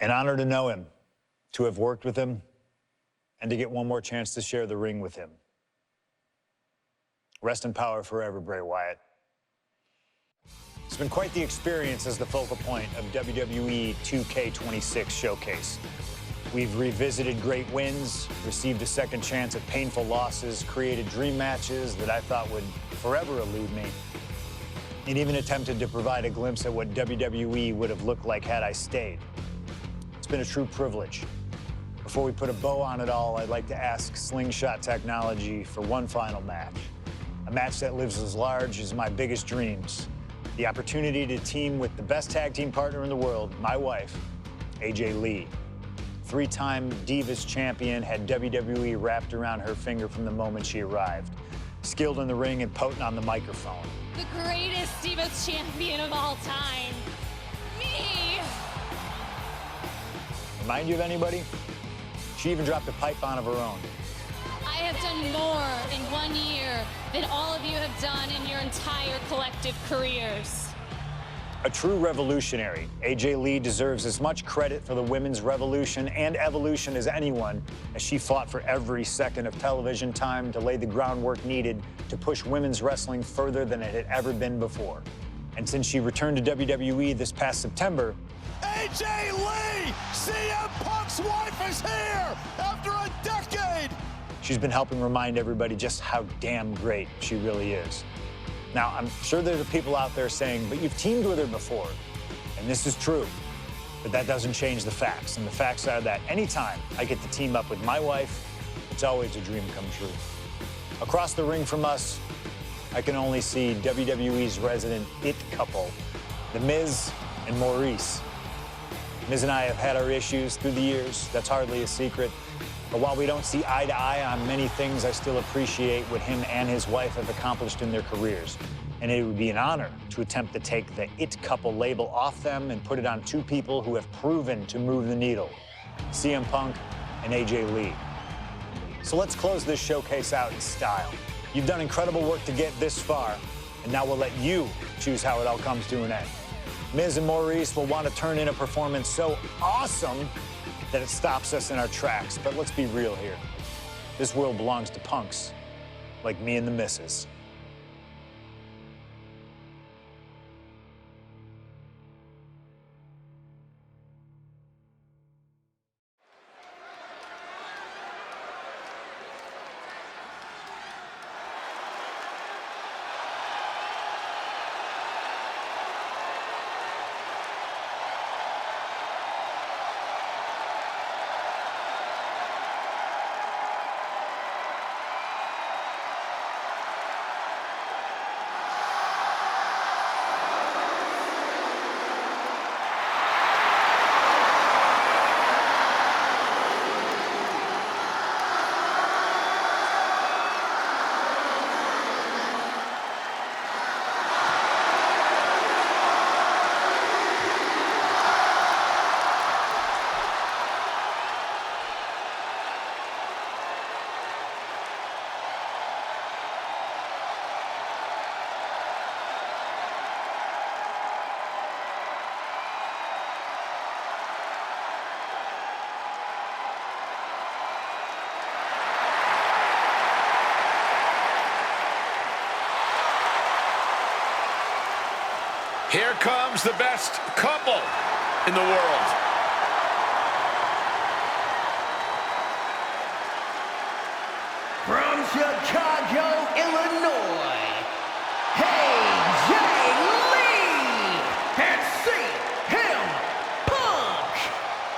An honor to know him, to have worked with him, and to get one more chance to share the ring with him. Rest in power forever, Bray Wyatt. It's been quite the experience as the focal point of WWE 2K26 Showcase. We've revisited great wins, received a second chance at painful losses, created dream matches that I thought would forever elude me, and even attempted to provide a glimpse at what WWE would have looked like had I stayed. It's been a true privilege. Before we put a bow on it all, I'd like to ask Slingshot Technology for one final match. A match that lives as large as my biggest dreams. The opportunity to team with the best tag team partner in the world, my wife, AJ Lee. Three-time Divas champion, had WWE wrapped around her finger from the moment she arrived. Skilled in the ring and potent on the microphone. The greatest Divas champion of all time. Me! Remind you of anybody? She even dropped a pipe on of her own. I have done more in 1 year than all of you have done in your entire collective careers. A true revolutionary, AJ Lee deserves as much credit for the women's revolution and evolution as anyone, as she fought for every second of television time to lay the groundwork needed to push women's wrestling further than it had ever been before. And since she returned to WWE this past September, AJ Lee, CM Punk's wife, is here after a decade. She's been helping remind everybody just how damn great she really is. Now, I'm sure there are people out there saying, but you've teamed with her before. And this is true, but that doesn't change the facts. And the facts are that anytime I get to team up with my wife, it's always a dream come true. Across the ring from us, I can only see WWE's resident it couple, The Miz and Maryse. Miz and I have had our issues through the years. That's hardly a secret. But while we don't see eye to eye on many things, I still appreciate what him and his wife have accomplished in their careers. And it would be an honor to attempt to take the it couple label off them and put it on two people who have proven to move the needle, CM Punk and AJ Lee. So let's close this showcase out in style. You've done incredible work to get this far, and now we'll let you choose how it all comes to an end. Miz and Maryse will want to turn in a performance so awesome that it stops us in our tracks. But let's be real here. This world belongs to punks like me and the missus. Here comes the best couple in the world. From Chicago, Illinois, AJ Lee and CM Punk.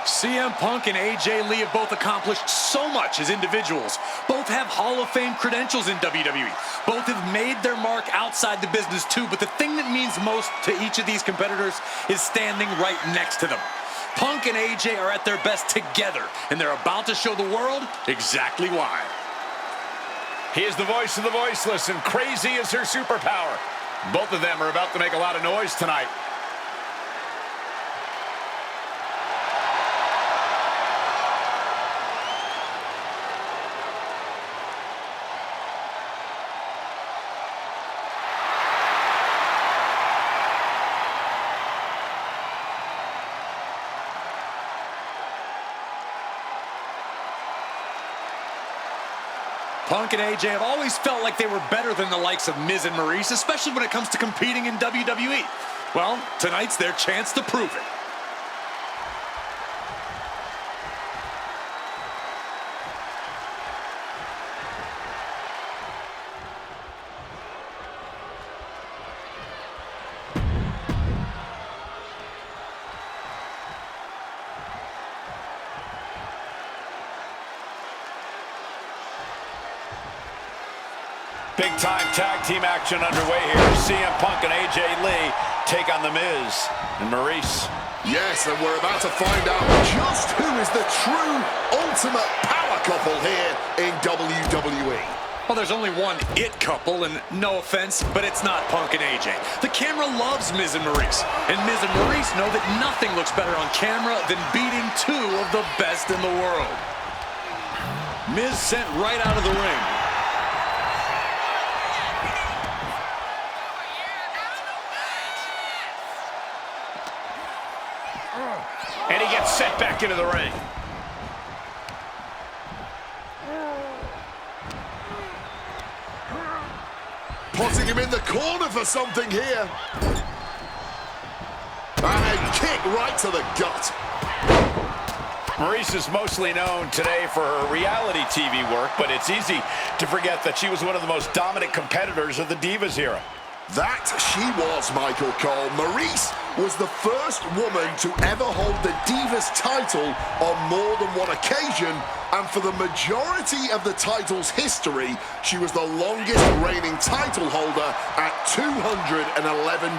CM Punk and AJ Lee have both accomplished so much as individuals. Both have Hall of Fame credentials in WWE. Both have made their mark outside the business too, but the thing that means most to each of these competitors is standing right next to them. Punk and AJ are at their best together, and they're about to show the world exactly why. He is the voice of the voiceless, and crazy is her superpower. Both of them are about to make a lot of noise tonight. Punk and AJ have always felt like they were better than the likes of Miz and Maryse, especially when it comes to competing in WWE. Well, tonight's their chance to prove it. Big-time tag team action underway here. CM Punk and AJ Lee take on The Miz and Maryse. Yes, and we're about to find out just who is the true ultimate power couple here in WWE. Well, there's only one it couple, and no offense, but it's not Punk and AJ. The camera loves Miz and Maryse, and Miz and Maryse know that nothing looks better on camera than beating two of the best in the world. Miz sent right out of the ring. And he gets sent back into the ring. Putting him in the corner for something here. And a kick right to the gut. Maryse is mostly known today for her reality TV work, but it's easy to forget that she was one of the most dominant competitors of the Divas era. That she was, Michael Cole. Maryse was the first woman to ever hold the Divas title on more than one occasion, and for the majority of the title's history, she was the longest reigning title holder at 211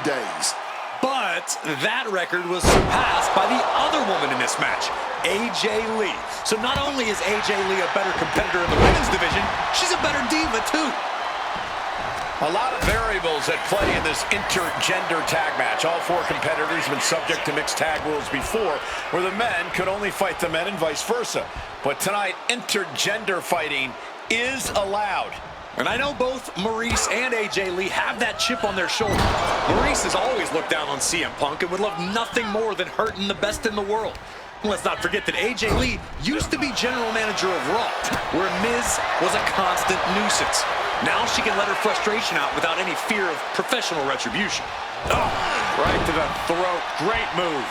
days. But that record was surpassed by the other woman in this match, AJ Lee. So not only is AJ Lee a better competitor in the women's division, she's a better diva too. A lot of variables at play in this intergender tag match. All four competitors have been subject to mixed tag rules before, where the men could only fight the men and vice versa. But tonight, intergender fighting is allowed. And I know both Maryse and AJ Lee have that chip on their shoulder. Maryse has always looked down on CM Punk and would love nothing more than hurting the best in the world. Let's not forget that AJ Lee used to be general manager of Raw, where Miz was a constant nuisance. Now she can let her frustration out without any fear of professional retribution. Oh, right to the throat. Great move.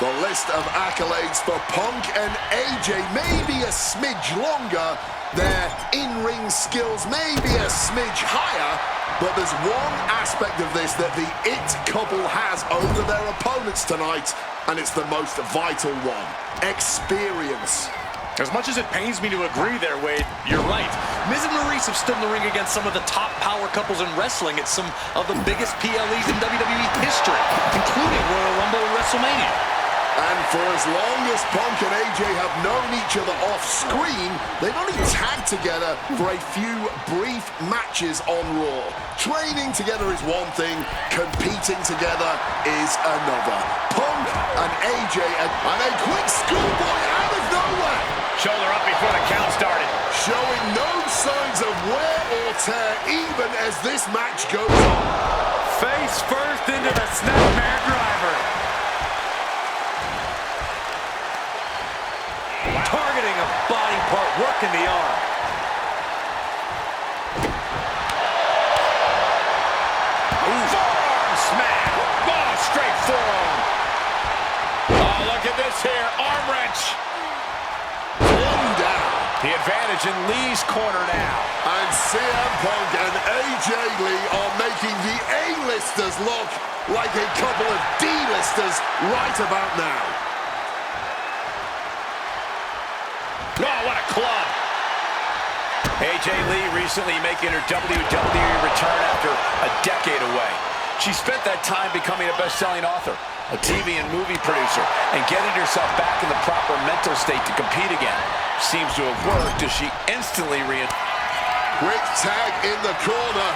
The list of accolades for Punk and AJ may be a smidge longer. Their in-ring skills may be a smidge higher, but there's one aspect of this that the It couple has over their opponents tonight, and it's the most vital one: experience. As much as it pains me to agree there, Wade, you're right. Miz and Maryse have stood in the ring against some of the top power couples in wrestling at some of the biggest PLEs in WWE history, including Royal Rumble and WrestleMania. And for as long as Punk and AJ have known each other off-screen, they've only tagged together for a few brief matches on Raw. Training together is one thing, competing together is another. Punk and AJ, and a quick schoolboy out of nowhere. Shoulder up before the count started. Showing no signs of wear or tear even as this match goes on. Face first into the snapmare driver. Targeting a body part, working the arm. Forearm smash. Oh, straight forearm. Oh, look at this here. Arm wrench. One down. The advantage in Lee's corner now. And CM Punk and AJ Lee are making the A-listers look like a couple of D-listers right about now. Oh, what a club. AJ Lee recently making her WWE return after a decade away. She spent that time becoming a best-selling author, a TV and movie producer, and getting herself back in the proper mental state to compete again. Seems to have worked as she instantly Quick tag in the corner.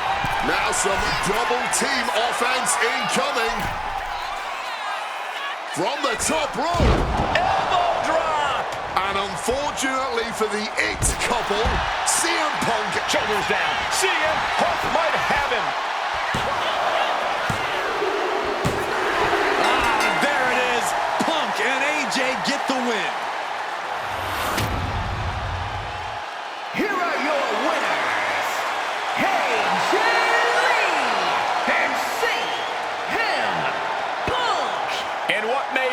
Now some double team offense incoming. From the top rope. elbow drop. And unfortunately for the It couple, CM Punk. Shoulders down. CM Punk might have him. There it is. Punk and AJ get the win. Here at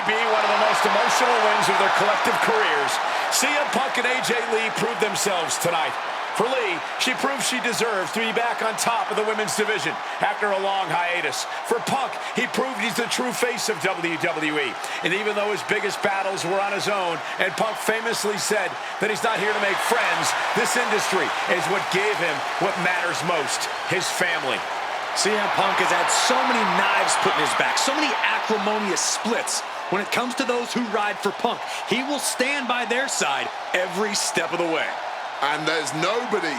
be one of the most emotional wins of their collective careers. CM Punk and AJ Lee proved themselves tonight. For Lee, she proved she deserves to be back on top of the women's division after a long hiatus. For Punk, he proved he's the true face of WWE. And even though his biggest battles were on his own, and Punk famously said that he's not here to make friends, this industry is what gave him what matters most, his family. CM Punk has had so many knives put in his back, so many acrimonious splits. When it comes to those who ride for Punk, he will stand by their side every step of the way. And there's nobody